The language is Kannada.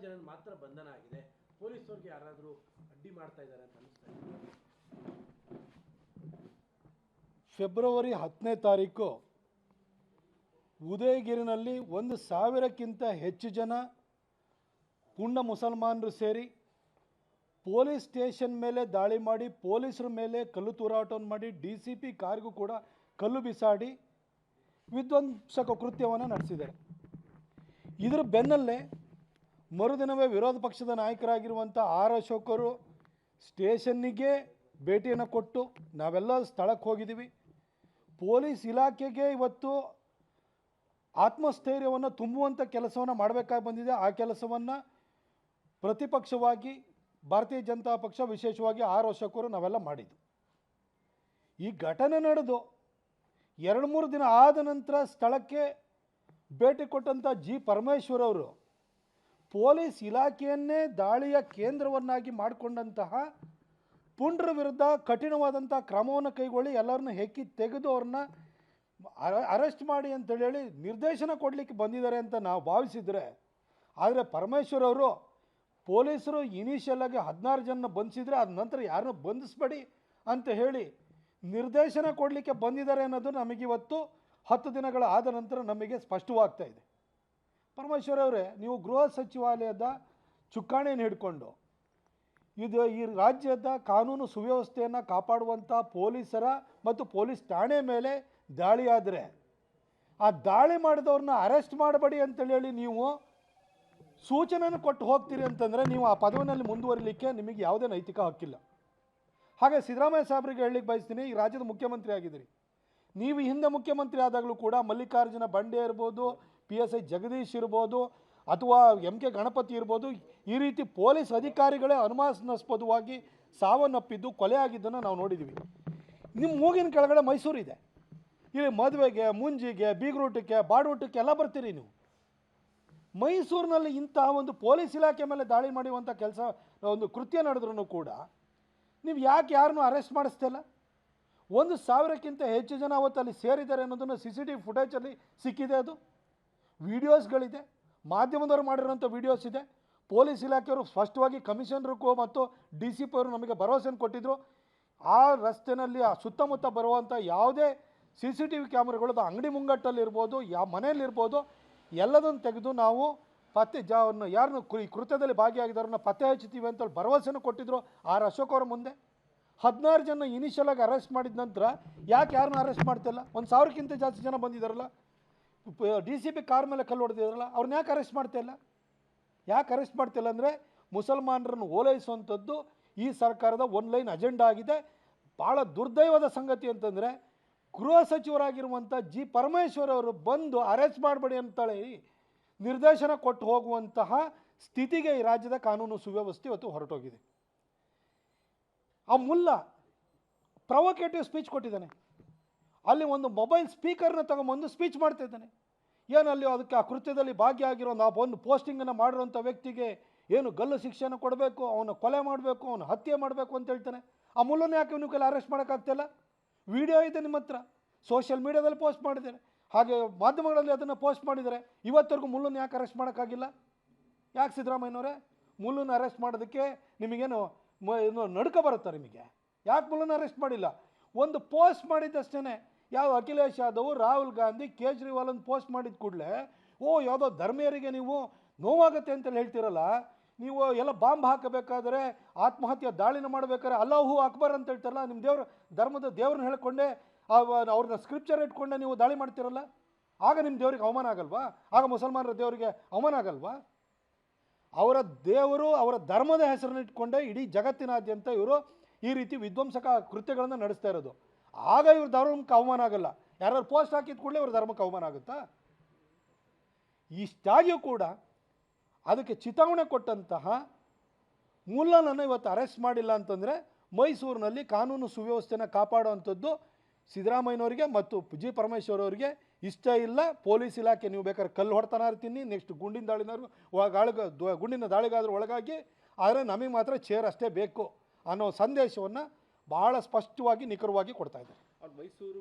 ಜನ ಮಾತ್ರ ಬಂಧನ ಆಗಿದೆ. ಪೊಲೀಸರಿಗೆ ಯಾರಾದರೂ ಅಡ್ಡಿ ಮಾಡ್ತಾ ಇದ್ದಾರೆ ಅಂತ ಅನಿಸ್ತಾ ಇದೆ? ಫೆಬ್ರವರಿ 10ನೇ ತಾರೀಕು ಉದಯಗಿರಿನಲ್ಲಿ 1,000ಕ್ಕಿಂತ ಹೆಚ್ಚು ಜನ ಪುಂಡ ಮುಸಲ್ಮಾನರು ಸೇರಿ ಪೊಲೀಸ್ ಸ್ಟೇಷನ್ ಮೇಲೆ ದಾಳಿ ಮಾಡಿ, ಪೊಲೀಸರ ಮೇಲೆ ಕಲ್ಲು ತೂರಾಟವನ್ನು ಮಾಡಿ, DCP ಕಾರ್ಗೂ ಕೂಡ ಕಲ್ಲು ಬಿಸಾಡಿ ವಿಧ್ವಂಸಕ ಕೃತ್ಯವನ್ನು ನಡೆಸಿದ್ದಾರೆ. ಇದರ ಬೆನ್ನಲ್ಲೇ ಮರುದಿನವೇ ವಿರೋಧ ಪಕ್ಷದ ನಾಯಕರಾಗಿರುವಂಥ ಆರ್ ಅಶೋಕರು ಸ್ಟೇಷನ್ನಿಗೆ ಭೇಟಿಯನ್ನು ಕೊಟ್ಟು ನಾವೆಲ್ಲ ಸ್ಥಳಕ್ಕೆ ಹೋಗಿದ್ದೀವಿ. ಪೊಲೀಸ್ ಇಲಾಖೆಗೆ ಇವತ್ತು ಆತ್ಮಸ್ಥೈರ್ಯವನ್ನು ತುಂಬುವಂಥ ಕೆಲಸವನ್ನು ಮಾಡಬೇಕಾಗಿ ಬಂದಿದೆ. ಆ ಕೆಲಸವನ್ನು ಪ್ರತಿಪಕ್ಷವಾಗಿ ಭಾರತೀಯ ಜನತಾ ಪಕ್ಷ, ವಿಶೇಷವಾಗಿ ಆರ್ ಅಶೋಕರು ನಾವೆಲ್ಲ ಮಾಡಿದ್ದು. ಈ ಘಟನೆ ನಡೆದು 2-3 ದಿನ ಆದ ನಂತರ ಸ್ಥಳಕ್ಕೆ ಭೇಟಿ ಕೊಟ್ಟಂಥ ಜಿ ಪರಮೇಶ್ವರ್ ಅವರು ಪೊಲೀಸ್ ಇಲಾಖೆಯನ್ನೇ ದಾಳಿಯ ಕೇಂದ್ರವನ್ನಾಗಿ ಮಾಡಿಕೊಂಡಂತಹ ಪುಂಡ್ರ ವಿರುದ್ಧ ಕಠಿಣವಾದಂಥ ಕ್ರಮವನ್ನು ಕೈಗೊಳ್ಳಿ, ಎಲ್ಲರನ್ನ ಹೆಕ್ಕಿ ತೆಗೆದು ಅವ್ರನ್ನ ಅರೆಸ್ಟ್ ಮಾಡಿ ಅಂತೇಳಿ ನಿರ್ದೇಶನ ಕೊಡಲಿಕ್ಕೆ ಬಂದಿದ್ದಾರೆ ಅಂತ ನಾವು ಭಾವಿಸಿದರೆ, ಆದರೆ ಪರಮೇಶ್ವರ್ ಅವರು ಪೊಲೀಸರು ಇನಿಷಿಯಲಾಗಿ 16 ಜನ ಬಂಧಿಸಿದರೆ ಅದ ನಂತರ ಯಾರನ್ನೂ ಬಂಧಿಸಬೇಡಿ ಅಂತ ಹೇಳಿ ನಿರ್ದೇಶನ ಕೊಡಲಿಕ್ಕೆ ಬಂದಿದ್ದಾರೆ ಅನ್ನೋದು ನಮಗಿವತ್ತು 10 ದಿನಗಳ ಆದ ನಂತರ ನಮಗೆ ಸ್ಪಷ್ಟವಾಗ್ತಾ ಇದೆ. ಪರಮೇಶ್ವರ್ ಅವರೇ, ನೀವು ಗೃಹ ಸಚಿವಾಲಯದ ಚುಕ್ಕಾಣಿಯನ್ನು ಹಿಡ್ಕೊಂಡು ಈ ರಾಜ್ಯದ ಕಾನೂನು ಸುವ್ಯವಸ್ಥೆಯನ್ನು ಕಾಪಾಡುವಂಥ ಪೊಲೀಸರ ಮತ್ತು ಪೊಲೀಸ್ ಠಾಣೆ ಮೇಲೆ ದಾಳಿಯಾದರೆ ಆ ದಾಳಿ ಮಾಡಿದವ್ರನ್ನ ಅರೆಸ್ಟ್ ಮಾಡಬೇಡಿ ಅಂತೇಳಿ ನೀವು ಸೂಚನೆಯನ್ನು ಕೊಟ್ಟು ಹೋಗ್ತೀರಿ ಅಂತಂದರೆ ನೀವು ಆ ಪದವಿನಲ್ಲಿ ಮುಂದುವರಿಲಿಕ್ಕೆ ನಿಮಗೆ ಯಾವುದೇ ನೈತಿಕ ಹಕ್ಕಿಲ್ಲ. ಹಾಗೆ ಸಿದ್ದರಾಮಯ್ಯ ಸಾಹೇಬರಿಗೆ ಹೇಳಲಿಕ್ಕೆ ಬಯಸ್ತೀನಿ, ಈ ರಾಜ್ಯದ ಮುಖ್ಯಮಂತ್ರಿ ಆಗಿದ್ದೀರಿ. ನೀವು ಹಿಂದೆ ಮುಖ್ಯಮಂತ್ರಿ ಆದಾಗಲೂ ಕೂಡ ಮಲ್ಲಿಕಾರ್ಜುನ ಬಂಡೆ ಇರ್ಬೋದು, PSI ಜಗದೀಶ್ ಇರ್ಬೋದು, ಅಥವಾ MK ಗಣಪತಿ ಇರ್ಬೋದು, ಈ ರೀತಿ ಪೊಲೀಸ್ ಅಧಿಕಾರಿಗಳೇ ಅನುಮಾನಾಸ್ಪದವಾಗಿ ಸಾವನ್ನಪ್ಪಿದ್ದು, ಕೊಲೆ ಆಗಿದ್ದನ್ನು ನಾವು ನೋಡಿದ್ದೀವಿ. ನಿಮ್ಮ ಮೂಗಿನ ಕೆಳಗಡೆ ಮೈಸೂರಿದೆ. ಇಲ್ಲಿ ಮದುವೆಗೆ, ಮುಂಜಿಗೆ, ಬೀಗ್ರೂಟಕ್ಕೆ, ಬಾಡೂಟಕ್ಕೆ ಎಲ್ಲ ಬರ್ತೀರಿ ನೀವು. ಮೈಸೂರಿನಲ್ಲಿ ಇಂತಹ ಒಂದು ಪೊಲೀಸ್ ಇಲಾಖೆ ಮೇಲೆ ದಾಳಿ ಮಾಡುವಂಥ ಕೆಲಸ, ಒಂದು ಕೃತ್ಯ ನಡೆದ್ರೂ ಕೂಡ ನೀವು ಯಾಕೆ ಯಾರನ್ನೂ ಅರೆಸ್ಟ್ ಮಾಡಿಸ್ತಿಲ್ಲ? 1,000ಕ್ಕಿಂತ ಹೆಚ್ಚು ಜನ ಅವತ್ತು ಅಲ್ಲಿ ಸೇರಿದ್ದಾರೆ ಅನ್ನೋದನ್ನು CCTV ಫುಟೇಜಲ್ಲಿ ಸಿಕ್ಕಿದೆ. ಅದು ವಿಡಿಯೋಸ್ಗಳಿದೆ, ಮಾಧ್ಯಮದವರು ಮಾಡಿರೋಂಥ ವಿಡಿಯೋಸ್ ಇದೆ. ಪೊಲೀಸ್ ಇಲಾಖೆಯವರು ಸ್ಪಷ್ಟವಾಗಿ ಕಮಿಷನರ್ಗೂ ಮತ್ತು DCP ಅವರು ನಮಗೆ ಭರವಸೆಯನ್ನು ಕೊಟ್ಟಿದ್ದರು. ಆ ರಸ್ತೆಯಲ್ಲಿ ಆ ಸುತ್ತಮುತ್ತ ಬರುವಂಥ ಯಾವುದೇ CCTV ಕ್ಯಾಮ್ರಾಗಳು ಅಂಗಡಿ ಮುಂಗಟ್ಟಲ್ಲಿರ್ಬೋದು, ಯಾವ ಮನೆಯಲ್ಲಿರ್ಬೋದು, ಎಲ್ಲದನ್ನು ತೆಗೆದು ನಾವು ಯಾರನ್ನು ಕೃತ್ಯದಲ್ಲಿ ಭಾಗಿಯಾಗಿದ್ದಾರನ್ನ ಪತ್ತೆ ಹಚ್ಚುತ್ತೀವಿ ಅಂತ ಭರವಸೆಯನ್ನು ಕೊಟ್ಟಿದ್ದರು ಆರ್ ಅಶೋಕ್ ಅವರ ಮುಂದೆ. 16 ಜನ ಇನಿಷಿಯಲಾಗಿ ಅರೆಸ್ಟ್ ಮಾಡಿದ ನಂತರ ಯಾಕೆ ಯಾರನ್ನ ಅರೆಸ್ಟ್ ಮಾಡ್ತಿಲ್ಲ? 1,000ಕ್ಕಿಂತ ಜಾಸ್ತಿ ಜನ ಬಂದಿದ್ದಾರಲ್ಲ, DCP ಕಾರ್ ಮೇಲೆ ಕಲ್ಲು ಹೊಡೆದಿದ್ದಾರಲ್ಲ, ಅವ್ರನ್ನ ಯಾಕೆ ಅರೆಸ್ಟ್ ಮಾಡ್ತಿಲ್ಲ? ಯಾಕೆ ಅರೆಸ್ಟ್ ಮಾಡ್ತಿಲ್ಲ ಅಂದರೆ ಮುಸಲ್ಮಾನರನ್ನು ಓಲೈಸುವಂಥದ್ದು ಈ ಸರ್ಕಾರದ ಒನ್ಲೈನ್ ಅಜೆಂಡಾ ಆಗಿದೆ. ಭಾಳ ದುರ್ದೈವದ ಸಂಗತಿ ಅಂತಂದರೆ, ಗೃಹ ಸಚಿವರಾಗಿರುವಂಥ ಜಿ ಪರಮೇಶ್ವರ್ ಅವರು ಬಂದು ಅರೆಸ್ಟ್ ಮಾಡಬೇಡಿ ಅಂತೇಳಿ ನಿರ್ದೇಶನ ಕೊಟ್ಟು ಹೋಗುವಂತಹ ಸ್ಥಿತಿಗೆ ಈ ರಾಜ್ಯದ ಕಾನೂನು ಸುವ್ಯವಸ್ಥೆ ಇವತ್ತು ಹೊರಟೋಗಿದೆ. ಆ ಮುಲ್ಲ ಪ್ರೊವೊಕೇಟಿವ್ ಸ್ಪೀಚ್ ಕೊಟ್ಟಿದ್ದಾನೆ. ಅಲ್ಲಿ ಒಂದು ಮೊಬೈಲ್ ಸ್ಪೀಕರ್ನ ತಗೊಂಬಂದು ಸ್ಪೀಚ್ ಮಾಡ್ತಾ ಇದ್ದಾನೆ. ಏನಲ್ಲಿ ಅದಕ್ಕೆ ಆ ಕೃತ್ಯದಲ್ಲಿ ಭಾಗಿಯಾಗಿರೋ ಒಂದು ಪೋಸ್ಟಿಂಗನ್ನು ಮಾಡಿರೋಂಥ ವ್ಯಕ್ತಿಗೆ ಏನು ಗಲ್ಲು ಶಿಕ್ಷೆಯನ್ನು ಕೊಡಬೇಕು, ಅವನು ಕೊಲೆ ಮಾಡಬೇಕು, ಅವನು ಹತ್ಯೆ ಮಾಡಬೇಕು ಅಂತ ಹೇಳ್ತಾನೆ. ಆ ಮುಲ್ಲನ್ನು ಯಾಕೆ ನೀವು ಕೈಲಿ ಅರೆಸ್ಟ್ ಮಾಡೋಕ್ಕಾಗ್ತಿಲ್ಲ? ವಿಡಿಯೋ ಇದೆ ನಿಮ್ಮ ಹತ್ರ, ಸೋಷಿಯಲ್ ಮೀಡಿಯಾದಲ್ಲಿ ಪೋಸ್ಟ್ ಮಾಡಿದ್ದಾರೆ, ಹಾಗೆ ಮಾಧ್ಯಮಗಳಲ್ಲಿ ಅದನ್ನು ಪೋಸ್ಟ್ ಮಾಡಿದ್ದಾರೆ. ಇವತ್ತರೆಗೂ ಮುಲ್ಲನ್ನು ಯಾಕೆ ಅರೆಸ್ಟ್ ಮಾಡೋಕ್ಕಾಗಿಲ್ಲ? ಯಾಕೆ ಸಿದ್ದರಾಮಯ್ಯನವರೇ ಮುಲ್ಲನ್ನು ಅರೆಸ್ಟ್ ಮಾಡೋದಕ್ಕೆ ನಿಮಗೇನು ನಡುಕ ಬರುತ್ತಾ ನಿಮಗೆ? ಯಾಕೆ ಮುಲ್ಲನ್ನು ಅರೆಸ್ಟ್ ಮಾಡಿಲ್ಲ? ಒಂದು ಪೋಸ್ಟ್ ಮಾಡಿದ್ದಷ್ಟೇ. ಯಾವ ಅಖಿಲೇಶ್ ಯಾದವ್, ರಾಹುಲ್ ಗಾಂಧಿ, ಕೇಜ್ರಿವಾಲ್ ಒಂದು ಪೋಸ್ಟ್ ಮಾಡಿದ ಕೂಡಲೇ ಯಾವುದೋ ಧರ್ಮೀಯರಿಗೆ ನೀವು ನೋವಾಗುತ್ತೆ ಅಂತೇಳಿ ಹೇಳ್ತಿರಲ್ಲ. ನೀವು ಎಲ್ಲ ಬಾಂಬ್ ಹಾಕಬೇಕಾದ್ರೆ, ಆತ್ಮಹತ್ಯೆ ದಾಳಿನ ಮಾಡಬೇಕಾದ್ರೆ ಅಲ್ಲಾಹು ಅಕ್ಬರ್ ಅಂತ ಹೇಳ್ತಾರಲ್ಲ, ನಿಮ್ಮ ಧರ್ಮದ ದೇವ್ರನ್ನ ಹೇಳ್ಕೊಂಡೆ ಅವ್ರನ್ನ ಸ್ಕ್ರಿಪ್ಚರ್ ಇಟ್ಕೊಂಡೆ ನೀವು ದಾಳಿ ಮಾಡ್ತಿರಲ್ಲ. ಆಗ ನಿಮ್ಮ ದೇವ್ರಿಗೆ ಅವಮಾನ ಆಗಲ್ವಾ? ಆಗ ಮುಸಲ್ಮಾನರ ದೇವರಿಗೆ ಅವಮಾನ ಆಗಲ್ವಾ? ಅವರ ದೇವರು, ಅವರ ಧರ್ಮದ ಹೆಸರನ್ನ ಇಟ್ಕೊಂಡೆ ಇಡೀ ಜಗತ್ತಿನಾದ್ಯಂತ ಇವರು ಈ ರೀತಿ ವಿಧ್ವಂಸಕ ಕೃತ್ಯಗಳನ್ನು ನಡೆಸ್ತಾ ಇರೋದು. ಆಗ ಇವ್ರ ಧರ್ಮಕ್ಕೆ ಅವಮಾನ ಆಗಲ್ಲ. ಯಾರು ಪೋಸ್ಟ್ ಹಾಕಿದ ಕೂಡಲೇ ಇವ್ರ ಧರ್ಮಕ್ಕೆ ಅವಮಾನ ಆಗುತ್ತಾ? ಇಷ್ಟಾಗಿಯೂ ಕೂಡ ಅದಕ್ಕೆ ಚಿತಾವಣೆ ಕೊಟ್ಟಂತಹ ಮುಲ್ಲನನ್ನು ಇವತ್ತು ಅರೆಸ್ಟ್ ಮಾಡಿಲ್ಲ ಅಂತಂದರೆ ಮೈಸೂರಿನಲ್ಲಿ ಕಾನೂನು ಸುವ್ಯವಸ್ಥೆನ ಕಾಪಾಡುವಂಥದ್ದು ಸಿದ್ದರಾಮಯ್ಯನವರಿಗೆ ಮತ್ತು ಜಿ ಪರಮೇಶ್ವರ್ ಅವರಿಗೆ ಇಷ್ಟ ಇಲ್ಲ. ಪೊಲೀಸ್ ಇಲಾಖೆ ನೀವು ಬೇಕಾದ್ರೆ ಕಲ್ಲು ಹೊಡ್ತಾನ ಇರ್ತೀನಿ, ನೆಕ್ಸ್ಟ್ ಗುಂಡಿನ ದಾಳಿಗಾದ್ರೂ ಒಳಗಾಗಿ, ಆದರೆ ನಮಗೆ ಮಾತ್ರ ಚೇರ್ ಅಷ್ಟೇ ಬೇಕು ಅನ್ನೋ ಸಂದೇಶವನ್ನು ಭಾಳ ಸ್ಪಷ್ಟವಾಗಿ ನಿಖರವಾಗಿ ಕೊಡ್ತಾ ಇದ್ದಾರೆ. ಅವ್ರು ಮೈಸೂರು